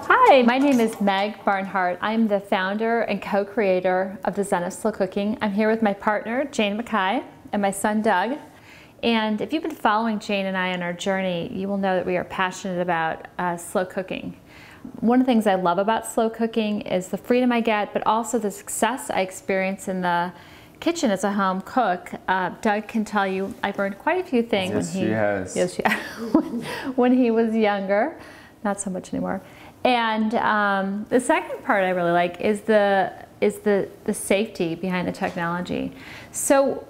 Hi, my name is Meg Barnhart. I'm the founder and co-creator of the Zen of Slow Cooking. I'm here with my partner, Jane Mackay, and my son, Doug. And if you've been following Jane and I on our journey, you will know that we are passionate about slow cooking. One of the things I love about slow cooking is the freedom I get, but also the success I experience in the kitchen as a home cook. Doug can tell you I've learned quite a few things when he was younger. Not so much anymore. And the second part I really like is the safety behind the technology. So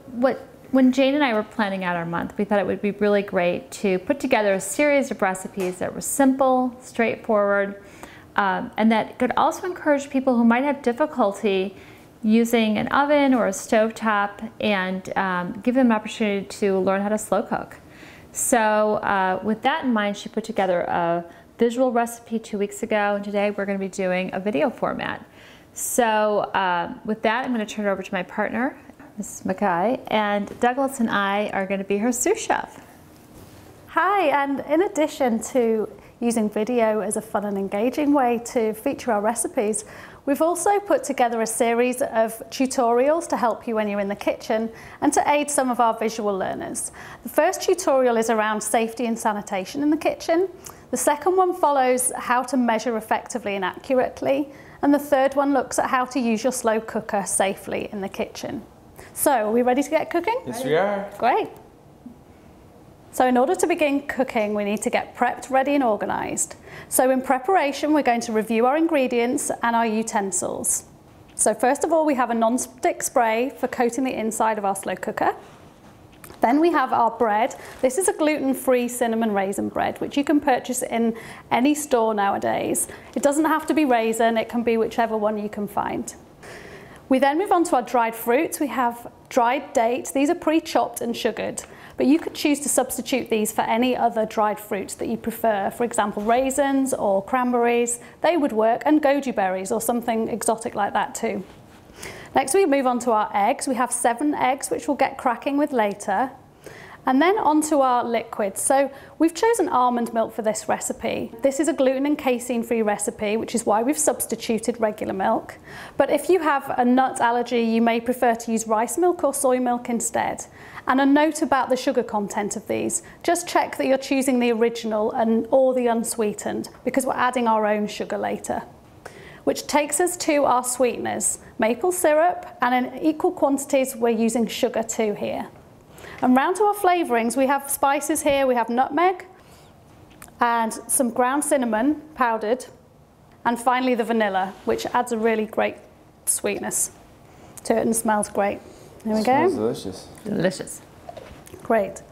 when Jane and I were planning out our month, we thought it would be really great to put together a series of recipes that were simple, straightforward, and that could also encourage people who might have difficulty using an oven or a stovetop, and give them an opportunity to learn how to slow cook. So with that in mind, she put together a visual recipe 2 weeks ago, and today we're going to be doing a video format. So with that, I'm going to turn it over to my partner, Mrs. Mackay, and Douglas and I are going to be her sous chef. Hi, and in addition to using video as a fun and engaging way to feature our recipes, we've also put together a series of tutorials to help you when you're in the kitchen and to aid some of our visual learners. The first tutorial is around safety and sanitation in the kitchen. The second one follows how to measure effectively and accurately. And the third one looks at how to use your slow cooker safely in the kitchen. So, are we ready to get cooking? Yes, we are. Great. So in order to begin cooking, we need to get prepped, ready and organised. So in preparation, we're going to review our ingredients and our utensils. So first of all, we have a non-stick spray for coating the inside of our slow cooker. Then we have our bread. This is a gluten-free cinnamon raisin bread, which you can purchase in any store nowadays. It doesn't have to be raisin, it can be whichever one you can find. We then move on to our dried fruits. We have dried dates. These are pre-chopped and sugared, but you could choose to substitute these for any other dried fruits that you prefer. For example, raisins or cranberries, they would work, and goji berries or something exotic like that too. Next we move on to our eggs. We have 7 eggs, which we'll get cracking with later. And then onto our liquids. So we've chosen almond milk for this recipe. This is a gluten and casein-free recipe, which is why we've substituted regular milk. But if you have a nut allergy, you may prefer to use rice milk or soy milk instead. And a note about the sugar content of these. Just check that you're choosing the original or the unsweetened, because we're adding our own sugar later. Which takes us to our sweeteners, maple syrup, and in equal quantities we're using sugar too here. And round to our flavourings, we have spices here. We have nutmeg and some ground cinnamon powdered, and finally the vanilla, which adds a really great sweetness to it and smells great. There we go. Smells delicious. Delicious. Great.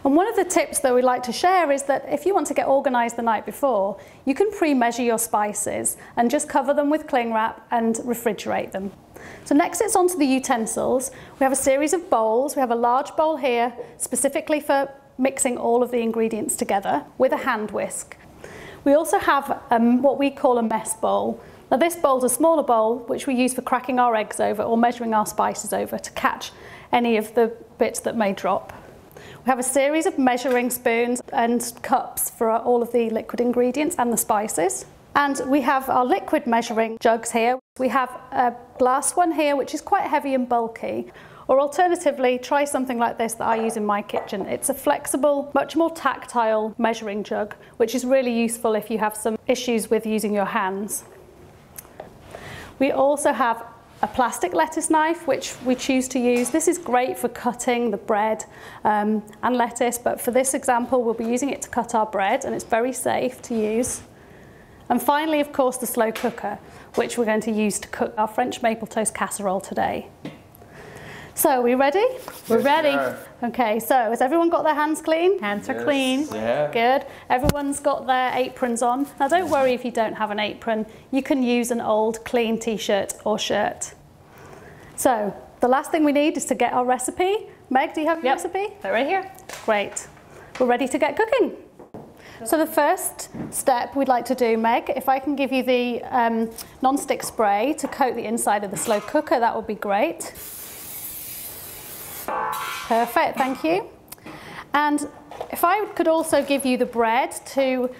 And one of the tips that we'd like to share is that if you want to get organised the night before, you can pre-measure your spices and just cover them with cling wrap and refrigerate them. So next it's on to the utensils. We have a series of bowls. We have a large bowl here specifically for mixing all of the ingredients together with a hand whisk. We also have what we call a mess bowl. Now this bowl is a smaller bowl which we use for cracking our eggs over or measuring our spices over to catch any of the bits that may drop. We have a series of measuring spoons and cups for all of the liquid ingredients and the spices. And we have our liquid measuring jugs here. We have a glass one here, which is quite heavy and bulky. Or alternatively, try something like this that I use in my kitchen. It's a flexible, much more tactile measuring jug, which is really useful if you have some issues with using your hands. We also have a plastic lettuce knife, which we choose to use. This is great for cutting the bread and lettuce, but for this example, we'll be using it to cut our bread, and it's very safe to use. And finally, of course, the slow cooker, which we're going to use to cook our French maple toast casserole today. So, are we ready? We're ready. Okay, so has everyone got their hands clean? Hands are clean. Yeah. Good. Everyone's got their aprons on. Now, don't worry if you don't have an apron. You can use an old clean t-shirt or shirt. So, the last thing we need is to get our recipe. Meg, do you have your recipe? They're right here. Great. We're ready to get cooking. So the first step we'd like to do, Meg, if I can give you the non-stick spray to coat the inside of the slow cooker, that would be great. Perfect, thank you. And if I could also give you the bread to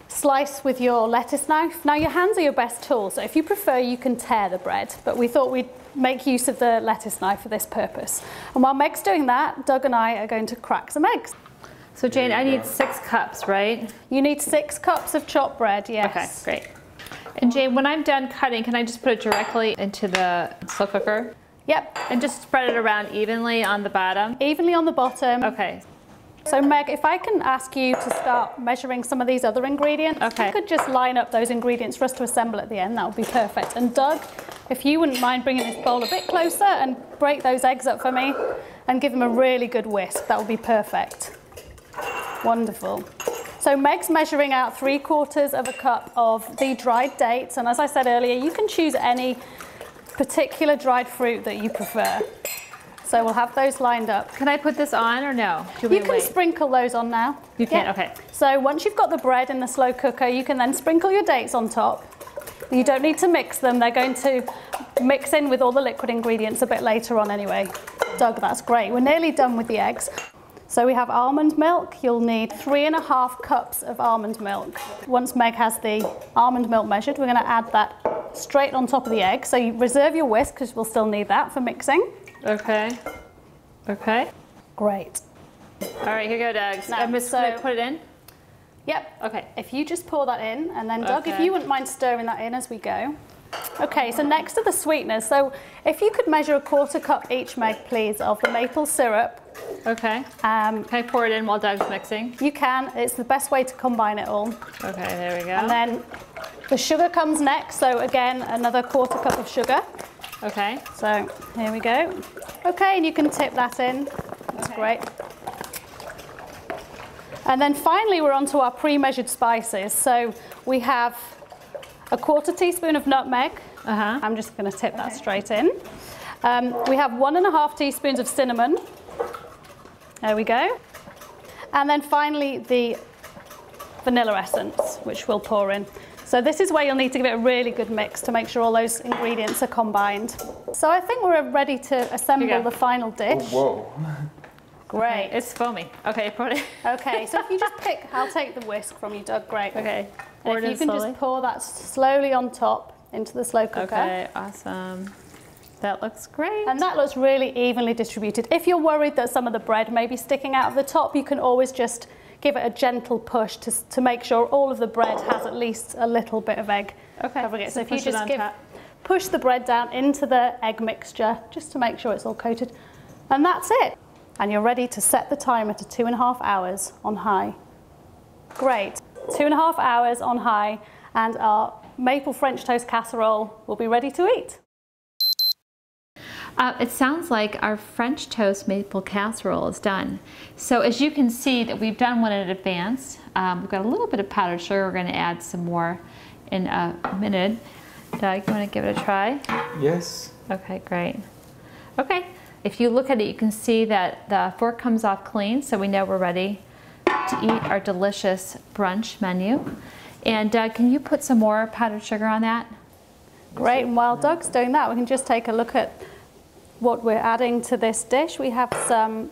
slice with your lettuce knife. Now your hands are your best tool, so if you prefer you can tear the bread, but we thought we'd make use of the lettuce knife for this purpose. And while Meg's doing that, Doug and I are going to crack some eggs. So Jane, I need 6 cups, right? You need 6 cups of chopped bread, yes. Okay, great. And Jane, when I'm done cutting, can I just put it directly into the slow cooker? Yep. And just spread it around evenly on the bottom? Evenly on the bottom. Okay. So Meg, if I can ask you to start measuring some of these other ingredients, okay. You could just line up those ingredients for us to assemble at the end, that would be perfect. And Doug, if you wouldn't mind bringing this bowl a bit closer and break those eggs up for me and give them a really good whisk, that would be perfect. Wonderful. So Meg's measuring out 3/4 of a cup of the dried dates, and as I said earlier, you can choose any particular dried fruit that you prefer. So we'll have those lined up. Can I put this on or no? You can sprinkle those on now. You can, okay. So once you've got the bread in the slow cooker, you can then sprinkle your dates on top. You don't need to mix them. They're going to mix in with all the liquid ingredients a bit later on anyway. Doug, that's great. We're nearly done with the eggs. So we have almond milk. You'll need 3½ cups of almond milk. Once Meg has the almond milk measured, we're going to add that straight on top of the egg. So you reserve your whisk because we'll still need that for mixing. Okay. Okay. Great. All right, here you go, Doug. Now, I'm just going to put it in? Yep. Okay. If you just pour that in, and then Doug, if you wouldn't mind stirring that in as we go. Okay, so next to the sweeteners, so if you could measure 1/4 cup each, Meg, please, of the maple syrup. Okay. Can I pour it in while Doug's mixing? You can. It's the best way to combine it all. Okay, there we go. And then the sugar comes next, so again, another 1/4 cup of sugar. Okay. So here we go. Okay, and you can tip that in. That's great. And then finally, we're on to our pre-measured spices. So we have a 1/4 teaspoon of nutmeg. I'm just going to tip that straight in. We have 1½ teaspoons of cinnamon. There we go. And then finally, the vanilla essence, which we'll pour in. So this is where you'll need to give it a really good mix to make sure all those ingredients are combined. So I think we're ready to assemble the final dish. Oh, whoa. Great. It's foamy. Okay, pour it. Okay, so if you just pick, I'll take the whisk from you, Doug. Great. Okay. And if you can just pour that slowly on top into the slow cooker. Okay, awesome. That looks great. And that looks really evenly distributed. If you're worried that some of the bread may be sticking out of the top, you can always just give it a gentle push to make sure all of the bread has at least a little bit of egg covering it. So if you just push the bread down into the egg mixture just to make sure it's all coated. And that's it. And you're ready to set the timer to 2½ hours on high. Great. 2½ hours on high, and our maple French toast casserole will be ready to eat. It sounds like our French toast maple casserole is done. So as you can see that we've done one in advance. We've got a little bit of powdered sugar. We're going to add some more in a minute. Doug, you want to give it a try? Yes. Okay, great. Okay, if you look at it, you can see that the fork comes off clean, so we know we're ready to eat our delicious brunch menu. And Doug, can you put some more powdered sugar on that? Great, and while Doug's doing that, we can just take a look at what we're adding to this dish. We have some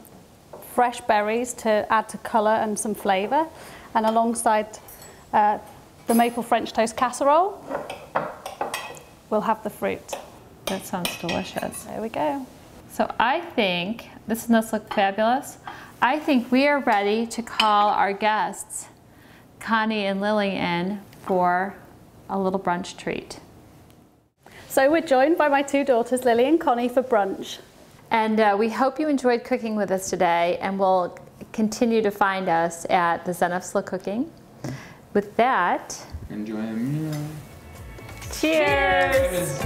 fresh berries to add to colour and some flavour, and alongside the maple French toast casserole, we'll have the fruit. That sounds delicious. There we go. So I think, doesn't this look fabulous? I think we are ready to call our guests, Connie and Lily, in for a little brunch treat. So we're joined by my 2 daughters, Lily and Connie, for brunch. And we hope you enjoyed cooking with us today, and will continue to find us at the Zen of Slow Cooking. With that, Enjoy a meal. cheers!